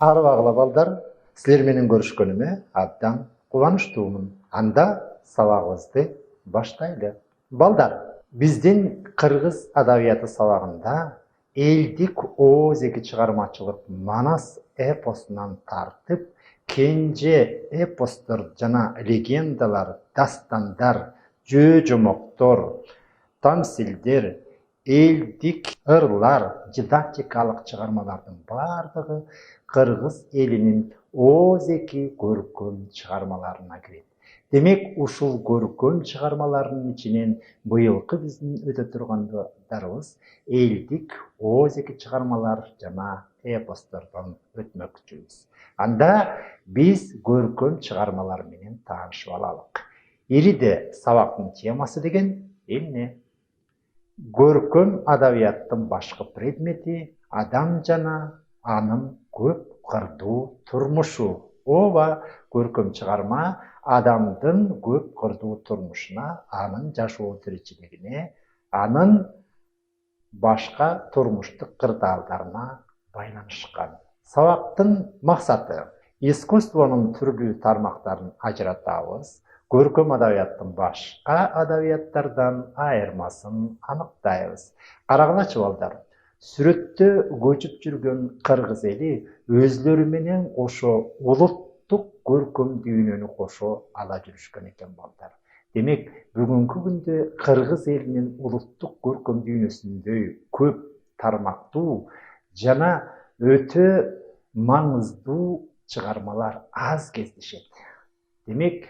Арбагыла балдар, силер менен көрүшкөнүмө абдан кубанычтуумун. Анда сабагыбызды баштайлы. Балдар, биздин кыргыз адабияты сабагында элдик оозеги чыгармачылык Манас эпосунан тартып, кенже эпостор жана легендалар, дастандар, жөө жомоктор, тамсилдер, элдик ырлар, дидактикалык чыгармалардын бардыгы кыргыз элинин оозеги көркөм чыгармаларына кирет. Демек, ушул көркөм чыгармалардын ичинен быйылкы биздин өтө тургандарыбыз элдик оозеги чыгармалар жана эпостордон өтмөкчүбүз. Анда биз көркөм чыгармалар менен таанышып алалык. Ириде сабактын темасы деген эмне? Көркөм адабияттын башкы предмети адам жана анын көп кырдуу турмушу. Ооба, көркөм чыгарма адамдын көп кырдуу турмушуна, анын жашоо тиричилигине, анын башка турмуштук кырдаалдарына байланышкан. Сабактын максаты искусствонун түрлүү тармактарын ажыратабыз, көркөм адабияттын башка адабияттардан айырмасын аныктайбыз. Карагылачы балдар, сүрөттө көчүп жүргөн кыргыз эли өзлөрү менен кошо улуттук көркөм дүйнөнү кошо ала жүрүшкөн экен балдар. Демек, бүгүнкү күндө кыргыз элинин улуттук көркөм дүйнөсүндөй көп тармактуу жана өтө маңыздуу чыгармалар аз кездешет. Демек,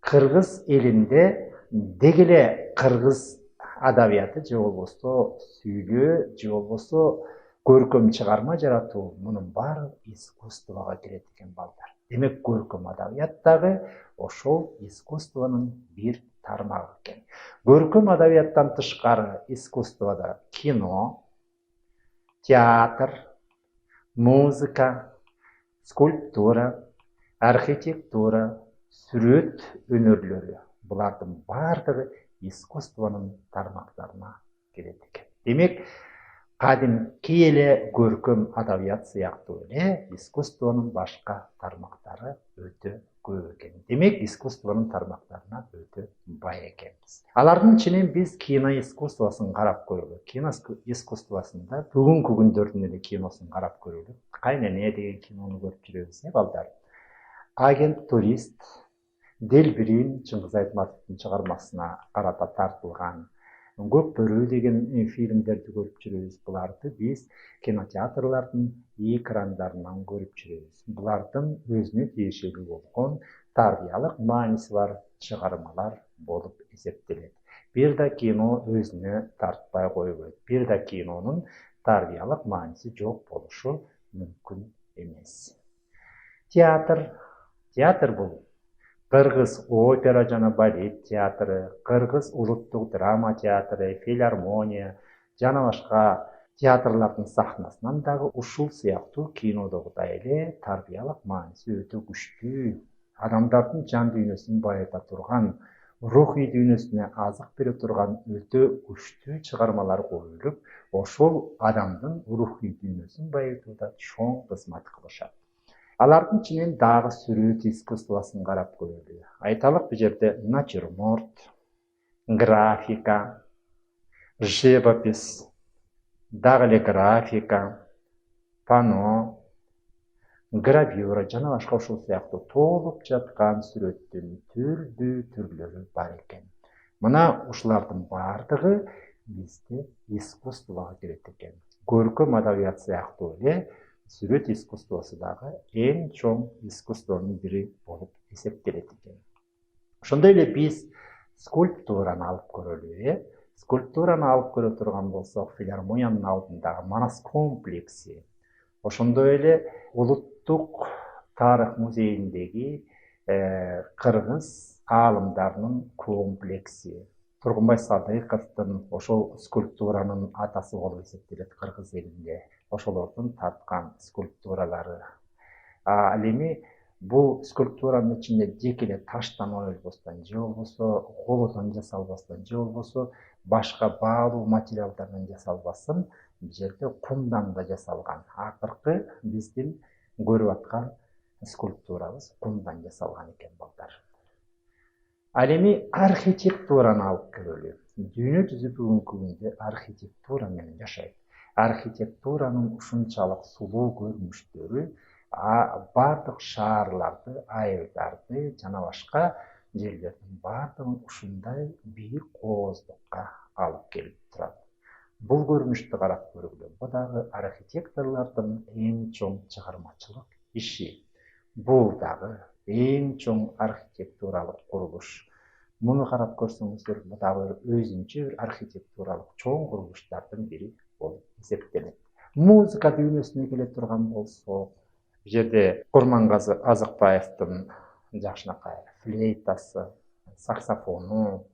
кыргыз элинде деги эле кыргыз адабияты же болбосо сүйлөө же болбосо көркөм чыгарма жаратуу, мунун баары искусствого кирет экен балдар. Демек, көркөм адабият дагы ошол искусствонун бир тармагы экен. Көркөм адабияттан тышкары искусствода кино, театр, музыка, скульптура, архитектура, сүрөт өнөрлөрү, булардын бардыгы искусствонун тармактарына кирет экен. Демек, кадимки эле көркөм адабият сыяктуу эле искусствонун башка тармактары өтө көп экен. Демек, искусствонун тармактарына өтө бай экенбиз. Алардын ичинен биз кино искусствосун карап көрөлү. Кино искусствосунда бүгүнкү күндөрдүн эле киносун карап көрөлү. Кайнене деген кинону көрүп жүрөбүз, балдар. Агент турист, Делбирин Чыңгыз Айтматовдун чыгармасына карата тартылган Көк бөрү деген фильмдерди көрүп жүрөбүз. Буларды биз кинотеатрлардын экрандарынан көрүп жүрөбүз. Булардын өзүнө тиешелүү болгон тарбиялык мааниси бар чыгармалар болуп эсептелет. Бир да кино өзүнө тартпай койбойт. Бир да кинонун тарбиялык мааниси жок болушу мүмкүн эмес. Театр бул Кыргыз опера жана балет театры, Кыргыз улуттук драма театры, филармония жана башка театрлардын сахнасынан дагы ушул сыяктуу кинодогудай эле тарбиялык мааниси өтө күчтүү, адамдардын жан дүйнөсүн байыта турган, рухий дүйнөсүнө азык бере турган өтө күчтүү чыгармалар коюлуп, ошол адамдын рухий дүйнөсүн байытууда чоң кызмат кылышат. Алардын ичинен дагы сүрөт искусствосын карап көрөлү. Айталык, бул жерде натюрморт, графика, живопись, дагы эле графика, пано, гравюра жана башка ушул сыяктуу толуп жаткан сүрөттүн түрдүү түрлөрү бар экен. Мына ушулардын бардыгы бизде искусствого кирет экен. Көркөм адабият сыяктуу эле сүрөт искусствосу дагы эң чоң искусствонун бири болуп эсептелет экен. Ошондой эле биз скульптураны алып көрөлү. Скульптураны алып көрө турган болсок, филармониянын алдындагы Манас комплекси, ошондой эле улуттук тарых музейиндеги кыргыз аалымдарынын комплекси, Тургунбай Садыковдун ошол скульптуранын атасы болуп эсептелет кыргыз элинде. Ошолордун тарткан скульптуралары. Ал эми бул скульптуранын ичинде жеке эле таштан оюлбостон, же болбосо колдон жасалбастан, же болбосо башка баалуу материалдардан жасалбасын, бул жерде кумдан да жасалган. Акыркы биздин көрүп аткан скульптурабыз кумдан жасалган экен балдар. Ал эми архитектураны алып көрөлү. Дүйнө жүзү бүгүнкү күндө архитектура менен жашайт. Архитектуранын ушунчалык сулуу көрүнүштөрү бардык шаарларды, айылдарды жана башка жерлердин бардыгын ушундай бийик кооздукка алып келип турат. Бул көрүнүштү карап көргүлө. Бул дагы архитекторлордун эң чоң чыгармачылык иши. Бул дагы эң чоң архитектуралык курулуш. Муну карап көрсөңүздөр, бул дагы өзүнчө бир архитектуралык чоң курулуштардын бири болуп эсептелет. Музыка дүйнөсүнө келе турган болсок, бул жерде Курмангазы Азыкбаевдин жакшынакай флейтасы, саксофону,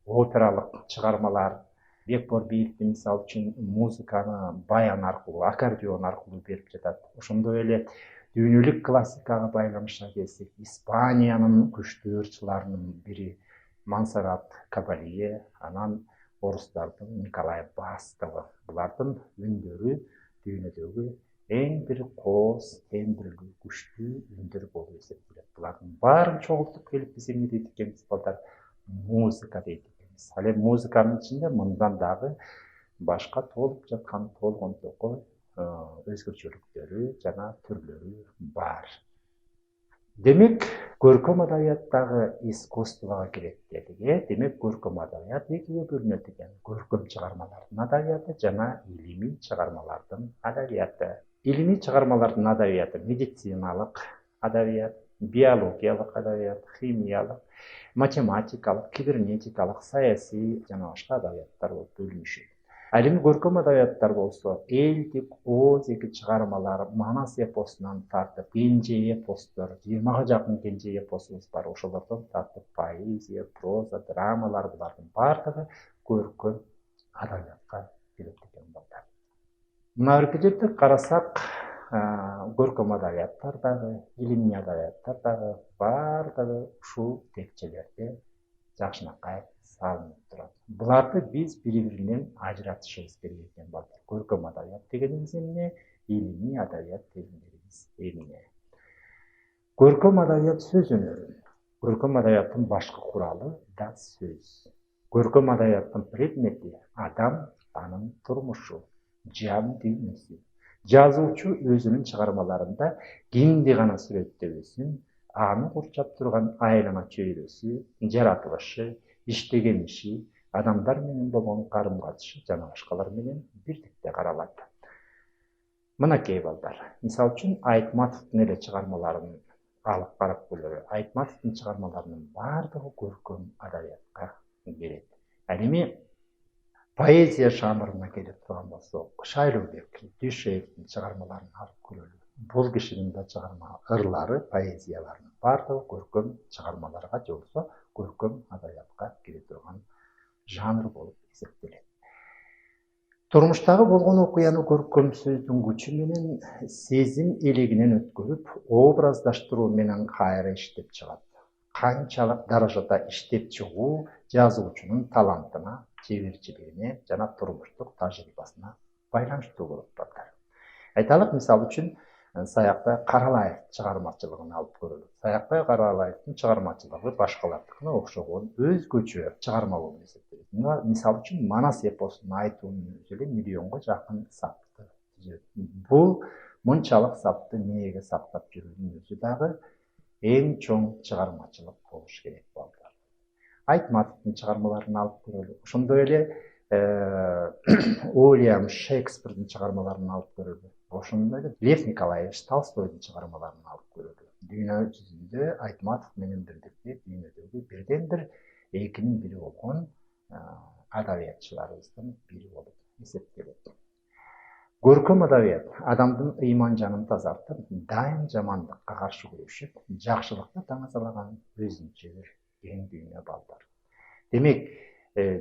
опералык чыгармалар, Бекбор Биевдин мисалы үчүн музыканы баян аркылуу, аккордеон аркылуу берип жатат. Ошондой эле дүйнөлүк классикага байланыша келсек, Испаниянын күчтүү ырчыларынын бири Монсеррат Кабалье, анан орустардын Николай Бастовы. Булардын үндөрү дүйнөдөгү эң бир кооз, тембирлүү, күчтүү үндөр болуп эсептелет. Булардын баарын чогултуп келип биз эмне дейт экенбиз балдар? Музыка дейт экенбиз. Ал эми музыканын ичинде мындан дагы башка толуп жаткан толгонтокой өзгөчөлүктөрү жана түрлөрү бар. Демек, көркөм адабият дагы искусствого кирет дедик. Демек, көркөм адабият экиге бөлүнөт экен. Көркөм чыгармалардын адабияты жана илимий чыгармалардын адабияты. Илимий чыгармалардын адабияты медициналык адабият, биологиялык адабият, химиялык, математикалык, кибернетикалык, саясий жана башка адабияттар болуп бөлүнүшөт. Ал эми көркөм адабияттар болсо, элдик, озеги чыгармалар, Манас эпосунан тартып, кенже эпостор, 20га жакын кенже эпосубуз бар. Ошолордон тартып поэзия, проза, драмалар, булардын бардыгы көркөм адабиятка кирет экен балдар. Мына бир жерде карасак, көркөм адабияттар дагы, илимий адабияттар дагы бардыгы ушул текчелерде жакшынакай салынып турат. Буларды биз бири-биринен ажыратышыбыз керек экен балдар. Көркөм адабият дегенибиз эмне? Илимий адабият дегенибиз эмне? Көркөм адабият сөз өнөрү. Көркөм адабияттын башкы куралы да сөз. Көркөм адабияттын предмети адам, анын турмушу, жан дүйнөсү. Жазуучу өзүнүн чыгармаларында кимди гана сүрөттөбөсүн, аны курчап турган айлана чөйрөсү, жаратылышы, иштеген иши, адамдар менен болгон карым катышы жана башкалар менен бирдикте каралат. Мынакей балдар, мисалы үчүн Айтматовдун эле чыгармаларын алып карап көрөлү. Айтматовдун чыгармаларынын бардыгы көркөм адабиятка кирет. Ал эми поэзия жанрына келип турган болсок, Шайлообек Дүйшеевдин чыгармаларын алып көрөлү. Бул кишинин да чыгарма ырлары, поэзияларынын бардыгы көркөм чыгармаларга же болбосо көркөм адабиятка кире турган жанр болуп эсептелет. Турмуштагы болгон окуяны көркөм сөздүн күчү менен, сезим элегинен өткөрүп, образдаштыруу менен кайра иштеп чыгат. Канчалык даражада иштеп чыгуу жазуучунун талантына, чеберчилигине жана турмуштук тажрыйбасына байланыштуу болот балдар. Айталык, мисалы үчүн Саякбай Каралаев чыгармачылыгын алып көрөлү. Саякбай Каралаевдин чыгармачылыгы башкалардыкына окшогон өзгөчө чыгарма болуп эсептелет. Мисалы үчүн Манас эпосун айтуунун өзү эле миллионго жакын сапты түзөт. Бул мынчалык сапты мээге сактап жүрүүнүн өзү дагы эң чоң чыгармачылык болуш керек балдар. Айтматовдун чыгармаларын алып көрөлү. Ошондой эле Уильям Шекспирдин чыгармаларын алып көрөлү. Ошондой эле Лев Николаевич Толстойдун чыгармаларын алып көрөлү. Дүйнө жүзүндө Айтматов менен бирдикте дүйнөдөгү бирден бир экинин бири болгон адабиятчыларыбыздын бири болуп эсептелет. Көркөм адабият адамдын ыйман жанын тазартып, дайым жамандыкка каршы күрөшүп, жакшылыкты таңазалаган өзүнчө бир кең дүйнө балдар. Демек,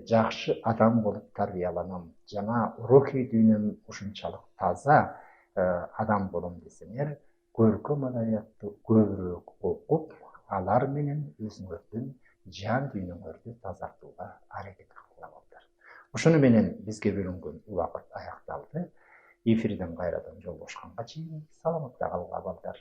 жакшы адам болуп тарбияланам жана рухий дүйнөм ушунчалык таза адам болом десеңер, көркөм адабиятты көбүрөөк окуп, алар менен өзүңөрдүн жан дүйнөңөрдү тазартууга аракет кылгыла балдар. ошону менен бизге бөлүнгөн убакыт аякталды. Эфирден кайрадан жолугушканга чейин саламатта калгыла балдар.